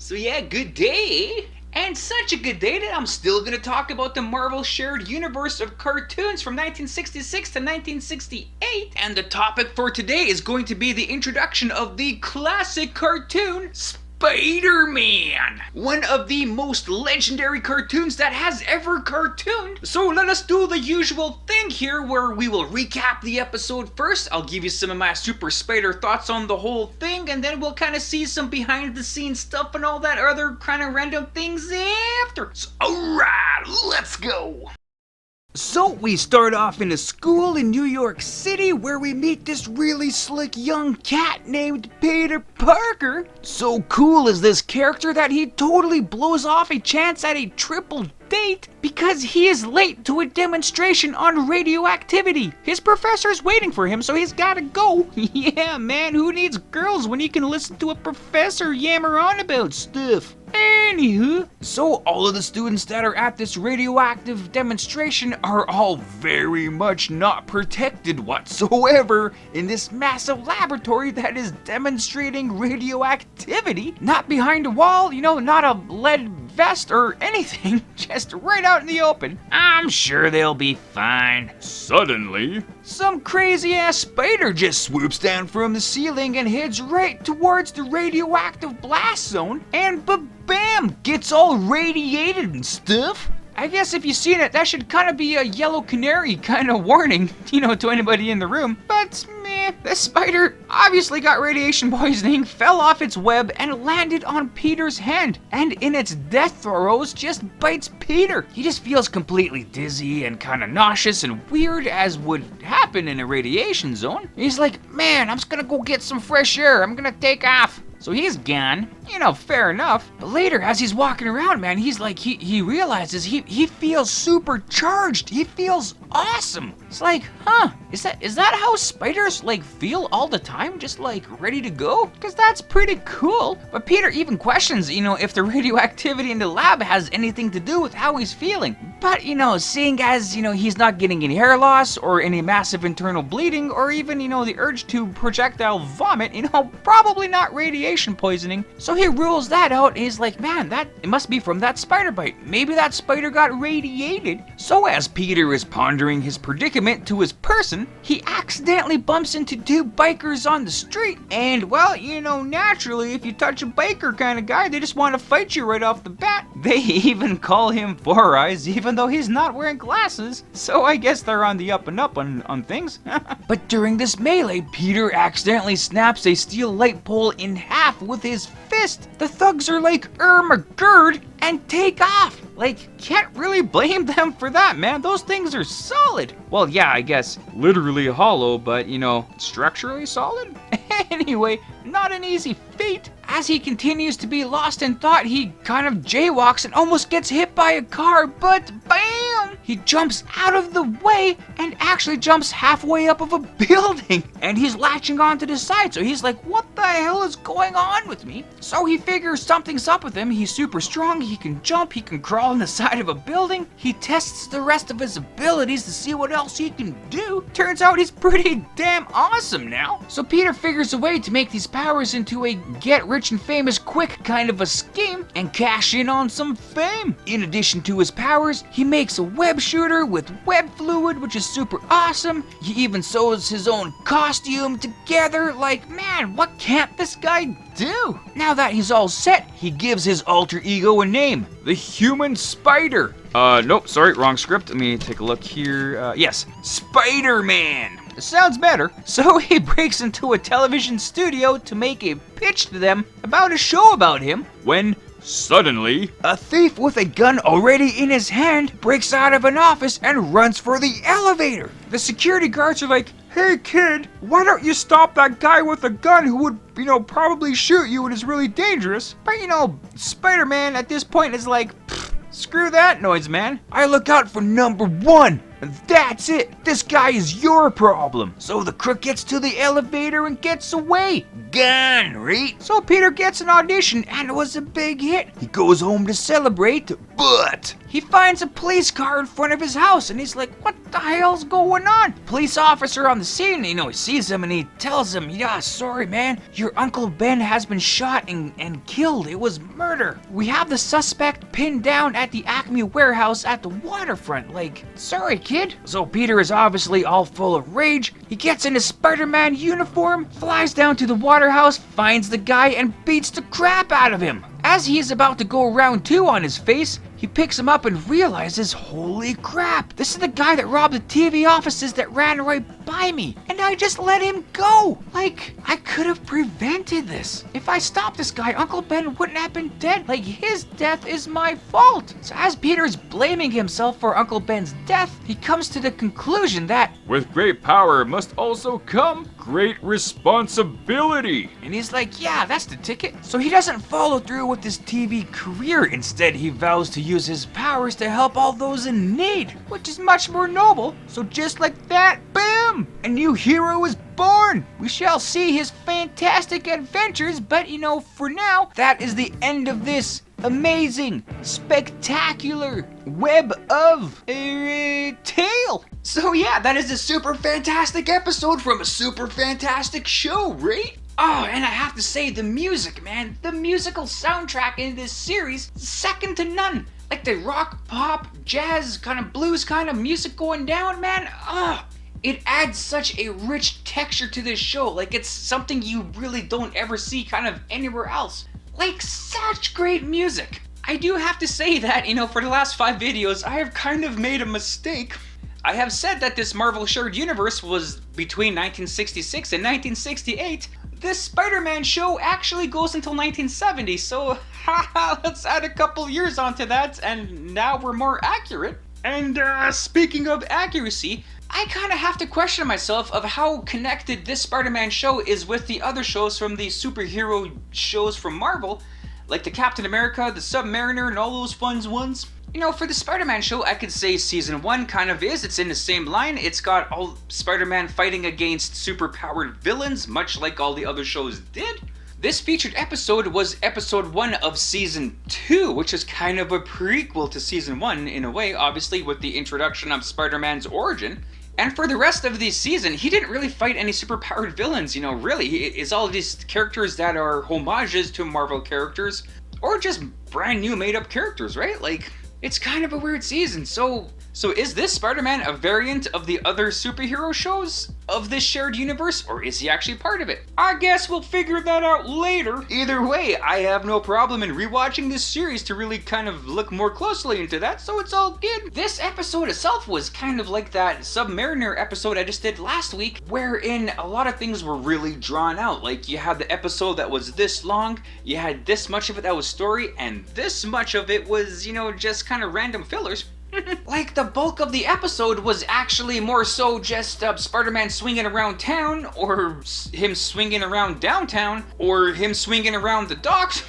So yeah, good day. And such a good day that I'm still going to talk about the Marvel shared universe of cartoons from 1966 to 1968. And the topic for today is going to be the introduction of the classic cartoon Spider-Man, one of the most legendary cartoons that has ever cartooned. So let us do the usual thing here where we will recap the episode first. I'll give you some of my super spider thoughts on the whole thing, and then we'll kind of see some behind the scenes stuff and all that other kind of random things after. So, alright, let's go. So we start off in a school in New York City where we meet this really slick young cat named Peter Parker. So cool is this character that he totally blows off a chance at a triple date because he is late to a demonstration on radioactivity. His professor's waiting for him, so he's gotta go. Yeah, man, who needs girls when you can listen to a professor yammer on about stuff? Anywho, so all of the students that are at this radioactive demonstration are all very much not protected whatsoever in this massive laboratory that is demonstrating radioactivity. Not behind a wall, not a lead vest or anything, just right out in the open. I'm sure they'll be fine. Suddenly, some crazy ass spider just swoops down from the ceiling and heads right towards the radioactive blast zone, and bam, gets all radiated and stuff. I guess if you've seen it, that should kind of be a yellow canary kind of warning, to anybody in the room. But meh, the spider obviously got radiation poisoning, fell off its web, and landed on Peter's hand. And in its death throes, just bites Peter. He just feels completely dizzy and kind of nauseous and weird, as would happen in a radiation zone. He's like, man, I'm just gonna go get some fresh air. I'm gonna take off. So he's gone, fair enough. But later, as he's walking around, man, he's like, he realizes he feels supercharged. He feels awesome. It's like, is that how spiders feel all the time? Just ready to go? Because that's pretty cool. But Peter even questions, if the radioactivity in the lab has anything to do with how he's feeling. But, seeing as, he's not getting any hair loss or any massive internal bleeding or even, the urge to projectile vomit, probably not radiation poisoning. So he rules that out and he's like, man, it must be from that spider bite. Maybe that spider got radiated. So as Peter is pondering his predicament to his person, he accidentally bumps into two bikers on the street. And well, naturally, if you touch a biker kind of guy, they just want to fight you right off the bat. They even call him Four Eyes, even though he's not wearing glasses. So I guess they're on the up and up on things. But during this melee, Peter accidentally snaps a steel light pole in half with his fist. The thugs are like, McGird, and take off. Can't really blame them for that, man. Those things are solid. Well, yeah, I guess literally hollow, but structurally solid? Anyway, not an easy feat. As he continues to be lost in thought, he kind of jaywalks and almost gets hit by a car, but bam! He jumps out of the way and actually jumps halfway up of a building. And he's latching onto the side, so he's like, what the hell is going on with me? So he figures something's up with him. He's super strong, he can jump, he can crawl on the side of a building. He tests the rest of his abilities to see what else he can do. Turns out he's pretty damn awesome now. So Peter figures a way to make these powers into a get rich and famous quick kind of a scheme and cash in on some fame. In addition to his powers, he makes a web shooter with web fluid, which is super awesome. He even sews his own costume together. Man, what can't this guy do? Now that he's all set, he gives his alter ego a name, the Human Spider. Nope, sorry, wrong script. Let me take a look here. Yes, Spider-Man. Sounds better. So he breaks into a television studio to make a pitch to them about a show about him when suddenly a thief with a gun already in his hand breaks out of an office and runs for the elevator. The security guards are like, hey kid, why don't you stop that guy with a gun who would, probably shoot you and is really dangerous? But Spider-Man at this point is like, screw that noise, man. I look out for number one. and that's it. This guy is your problem. So the crook gets to the elevator and gets away. Gone, right? So Peter gets an audition and it was a big hit. He goes home to celebrate, but he finds a police car in front of his house and he's like, what the hell's going on? Police officer on the scene, he sees him and he tells him, yeah, sorry man, your Uncle Ben has been shot and killed. It was murder. We have the suspect pinned down at the Acme warehouse at the waterfront. Like, sorry kid. So Peter is obviously all full of rage. He gets in his Spider-Man uniform, flies down to the waterhouse, finds the guy and beats the crap out of him. As he is about to go round 2 on his face, he picks him up and realizes, holy crap, this is the guy that robbed the TV offices that ran right by me, and I just let him go. Like, I could have prevented this. If I stopped this guy, Uncle Ben wouldn't have been dead. Like, his death is my fault. So as Peter is blaming himself for Uncle Ben's death, he comes to the conclusion that with great power must also come great responsibility. And he's like, yeah, that's the ticket. So he doesn't follow through with his TV career. Instead, he vows to use his powers to help all those in need, which is much more noble. So just like that, boom, a new hero is born. We shall see his fantastic adventures, but for now, that is the end of this amazing, spectacular web of a tale. So yeah, that is a super fantastic episode from a super fantastic show, right? Oh, and I have to say, the music, man, the musical soundtrack in this series, second to none. Like the rock, pop, jazz, kind of blues kind of music going down, man. It adds such a rich texture to this show. Like, it's something you really don't ever see kind of anywhere else. Like, such great music. I do have to say that, for the last 5 videos, I have kind of made a mistake. I have said that this Marvel Shared Universe was between 1966 and 1968. This Spider-Man show actually goes until 1970, so let's add a couple years onto that, and now we're more accurate. And speaking of accuracy, I kind of have to question myself of how connected this Spider-Man show is with the other shows from the superhero shows from Marvel, like the Captain America, the Submariner, and all those fun ones. For the Spider-Man show, I could say season 1 kind of is. It's in the same line. It's got all Spider-Man fighting against super-powered villains, much like all the other shows did. This featured episode was episode 1 of season 2, which is kind of a prequel to season 1 in a way, obviously with the introduction of Spider-Man's origin. And for the rest of the season, he didn't really fight any super-powered villains, really. It's all these characters that are homages to Marvel characters, or just brand new made-up characters, right? Like, it's kind of a weird season. So is this Spider-Man a variant of the other superhero shows of this shared universe, or is he actually part of it? I guess we'll figure that out later. Either way, I have no problem in rewatching this series to really kind of look more closely into that, so it's all good. This episode itself was kind of like that Submariner episode I just did last week, wherein a lot of things were really drawn out. Like, you had the episode that was this long, you had this much of it that was story, and this much of it was, just kind of random fillers. Like, the bulk of the episode was actually more so just Spider-Man swinging around town, or him swinging around downtown, or him swinging around the docks.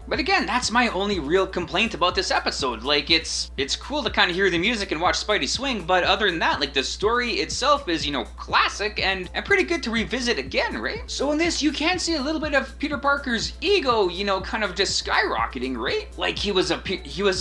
But again, that's my only real complaint about this episode. Like, it's cool to kind of hear the music and watch Spidey swing, but other than that, like, the story itself is, classic and pretty good to revisit again, right? So in this, you can see a little bit of Peter Parker's ego, kind of just skyrocketing, right? Like, he was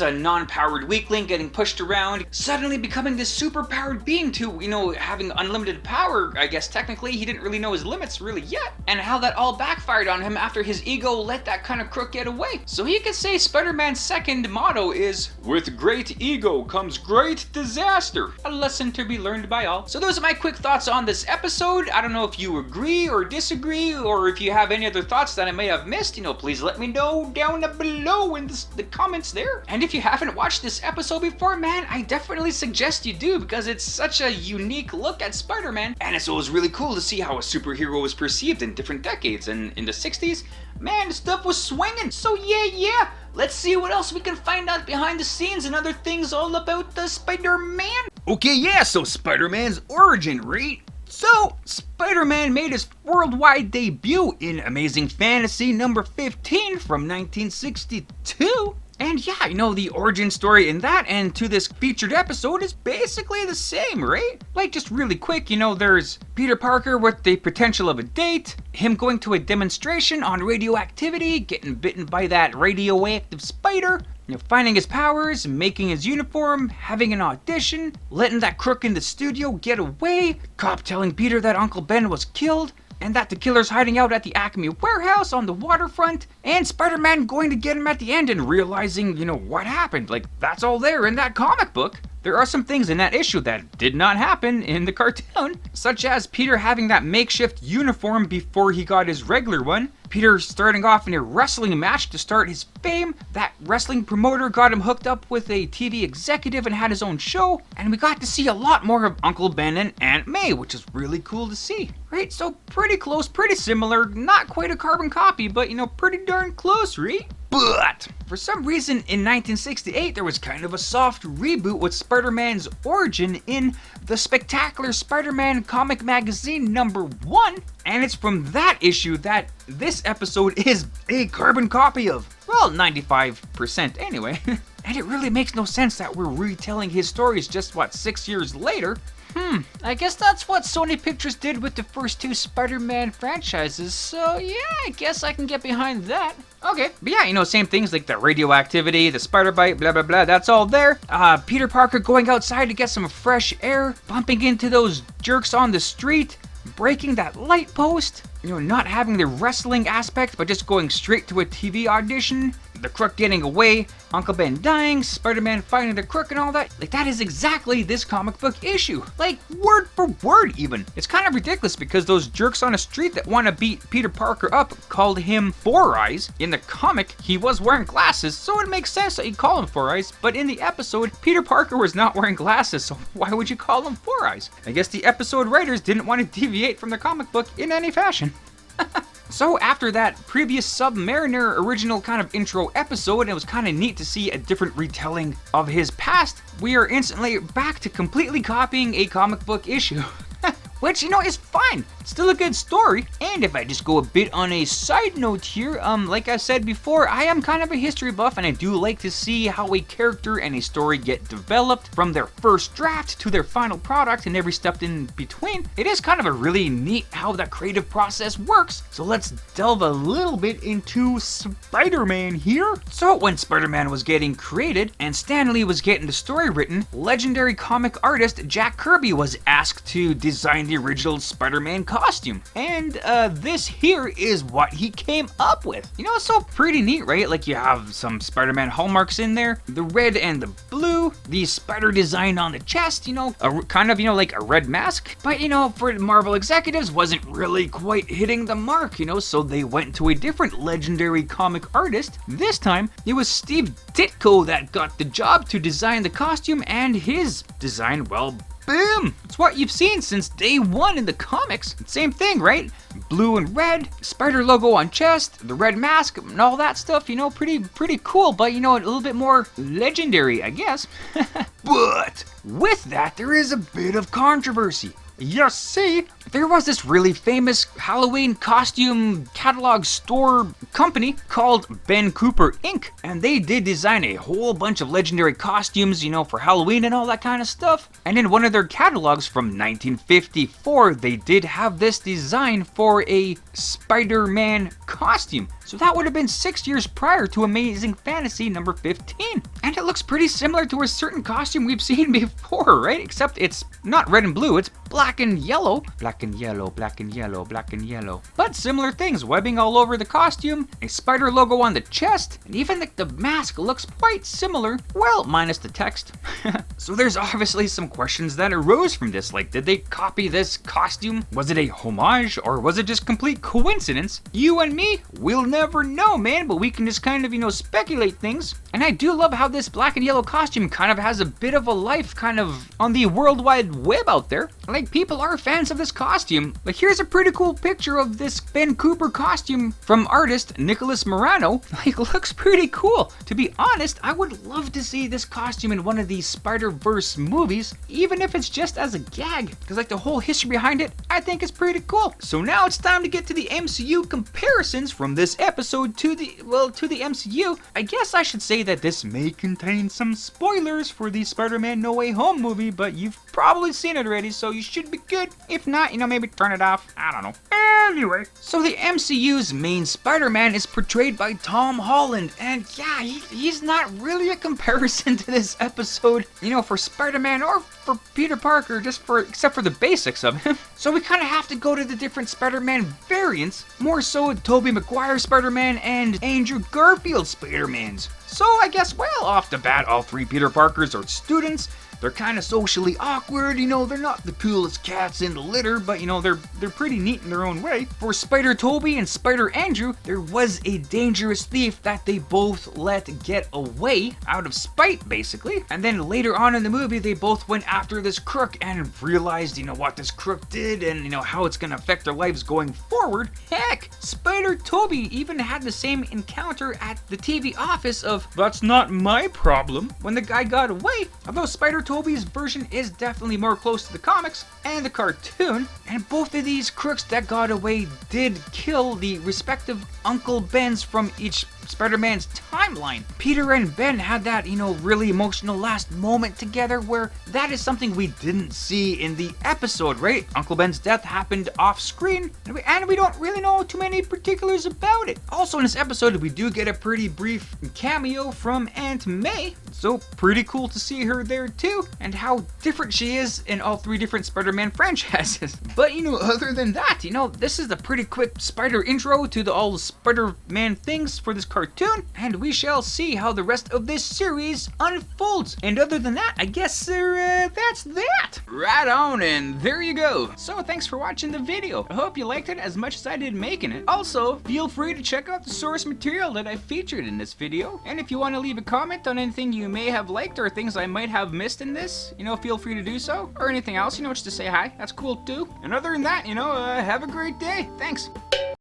a non-powered weakling getting pushed around, suddenly becoming this super-powered being to, having unlimited power, I guess technically. He didn't really know his limits really yet, and how that all backfired on him after his ego let that kind of crook get away. So you could say Spider-Man's second motto is, with great ego comes great disaster. A lesson to be learned by all. So those are my quick thoughts on this episode. I don't know if you agree or disagree, or if you have any other thoughts that I may have missed, please let me know down below in the comments there. And if you haven't watched this episode before, man, I definitely suggest you do, because it's such a unique look at Spider-Man, and it's always really cool to see how a superhero was perceived in different decades. And in the 60s, man, the stuff was swinging. So yeah, let's see what else we can find out behind the scenes and other things all about the Spider-Man. Okay, yeah, so Spider-Man's origin, right? So, Spider-Man made his worldwide debut in Amazing Fantasy number 15 from 1962. And yeah, the origin story in that and to this featured episode is basically the same, right? Like, just really quick, there's Peter Parker with the potential of a date, him going to a demonstration on radioactivity, getting bitten by that radioactive spider, finding his powers, making his uniform, having an audition, letting that crook in the studio get away, cop telling Peter that Uncle Ben was killed, and that the killer's hiding out at the Acme warehouse on the waterfront, and Spider-Man going to get him at the end and realizing, what happened. Like, that's all there in that comic book. There are some things in that issue that did not happen in the cartoon, such as Peter having that makeshift uniform before he got his regular one, Peter starting off in a wrestling match to start his fame, that wrestling promoter got him hooked up with a TV executive and had his own show, and we got to see a lot more of Uncle Ben and Aunt May, which is really cool to see. Right, so pretty close, pretty similar, not quite a carbon copy, but pretty darn close, right? But for some reason in 1968 there was kind of a soft reboot with Spider-Man's origin in the Spectacular Spider-Man comic magazine #1, and it's from that issue that this episode is a carbon copy of. Well, 95% anyway. And it really makes no sense that we're retelling his stories just 6 years later. I guess that's what Sony Pictures did with the first 2 Spider-Man franchises, so yeah, I guess I can get behind that. Okay, but yeah, same things like the radioactivity, the spider bite, blah blah blah, that's all there. Peter Parker going outside to get some fresh air, bumping into those jerks on the street, breaking that light post, not having the wrestling aspect, but just going straight to a TV audition, the crook getting away, Uncle Ben dying, Spider-Man finding the crook and all that. Like, that is exactly this comic book issue. Like, word for word even. It's kind of ridiculous because those jerks on the street that want to beat Peter Parker up called him Four Eyes. In the comic, he was wearing glasses, so it makes sense that you'd call him Four Eyes, but in the episode, Peter Parker was not wearing glasses, so why would you call him Four Eyes? I guess the episode writers didn't want to deviate from the comic book in any fashion. So after that previous Submariner original kind of intro episode, it was kind of neat to see a different retelling of his past, we are instantly back to completely copying a comic book issue. Which, is fine. It's still a good story. And if I just go a bit on a side note here, like I said before, I am kind of a history buff and I do like to see how a character and a story get developed from their first draft to their final product and every step in between. It is kind of a really neat how that creative process works. So let's delve a little bit into Spider-Man here. So when Spider-Man was getting created and Stan Lee was getting the story written, legendary comic artist Jack Kirby was asked to design the original Spider-Man costume. And this here is what he came up with. So pretty neat, right? Like, you have some Spider-Man hallmarks in there, the red and the blue, the spider design on the chest, kind of, like a red mask. But, for Marvel executives, wasn't really quite hitting the mark, so they went to a different legendary comic artist. This time, it was Steve Ditko that got the job to design the costume, and his design, well, boom! It's what you've seen since day one in the comics. Same thing, right? Blue and red, spider logo on chest, the red mask, and all that stuff, pretty cool, but a little bit more legendary, I guess. But with that, there is a bit of controversy. You see, there was this really famous Halloween costume catalog store company called Ben Cooper Inc. And they did design a whole bunch of legendary costumes, for Halloween and all that kind of stuff. And in one of their catalogs from 1954, they did have this design for a Spider-Man costume. So that would have been 6 years prior to Amazing Fantasy number 15. And it looks pretty similar to a certain costume we've seen before, right? Except it's not red and blue, it's black and yellow. Black and yellow, black and yellow, black and yellow. But similar things, webbing all over the costume, a spider logo on the chest, and even the mask looks quite similar. Well, minus the text. So there's obviously some questions that arose from this, like, did they copy this costume? Was it a homage, or was it just complete coincidence? You and me, we'll never know, man, but we can just kind of, speculate things. And I do love how this black and yellow costume kind of has a bit of a life kind of on the World Wide Web out there. Like, people are fans of this costume. Like, here's a pretty cool picture of this Ben Cooper costume from artist Nicholas Morano. Like, looks pretty cool. To be honest, I would love to see this costume in one of these Spider-Verse movies, even if it's just as a gag, because the whole history behind it, I think is pretty cool. So now it's time to get to the MCU comparisons from this episode to the MCU. I guess I should say that this may contain some spoilers for the Spider-Man No Way Home movie, but you've probably seen it already, so you should be good. If not, maybe turn it off. I don't know. Anyway, so the MCU's main Spider-Man is portrayed by Tom Holland, and yeah, he's not really a comparison to this episode, for Spider-Man or for Peter Parker, except for the basics of him. So we kind of have to go to the different Spider-Man variants, more so Tobey Maguire Spider-Man and Andrew Garfield Spider-Mans. So I guess, well, off the bat, all three Peter Parkers are students. They're kind of socially awkward, they're not the coolest cats in the litter, but they're pretty neat in their own way. For Spider Toby and Spider Andrew, there was a dangerous thief that they both let get away out of spite, basically. And then later on in the movie, they both went after this crook and realized, what this crook did and, how it's gonna affect their lives going forward. Heck, Spider Toby even had the same encounter at the TV office of, "That's not my problem," when the guy got away. Although Spider Toby's version is definitely more close to the comics and the cartoon, and both of these crooks that got away did kill the respective Uncle Bens from each Spider-Man's timeline. Peter and Ben had that, really emotional last moment together where that is something we didn't see in the episode, right? Uncle Ben's death happened off screen, and we don't really know too many particulars about it. Also in this episode, we do get a pretty brief cameo from Aunt May, so pretty cool to see her there too, and how different she is in all three different Spider-Man franchises. But other than that, this is a pretty quick Spider intro to all the Spider-Man things for this cartoon, and we shall see how the rest of this series unfolds. And other than that, I guess that's that. Right on, and there you go. So thanks for watching the video. I hope you liked it as much as I did making it. Also, feel free to check out the source material that I featured in this video. And if you want to leave a comment on anything you may have liked or things I might have missed in this, feel free to do so. Or anything else, just to say hi. That's cool too. And other than that, have a great day. Thanks.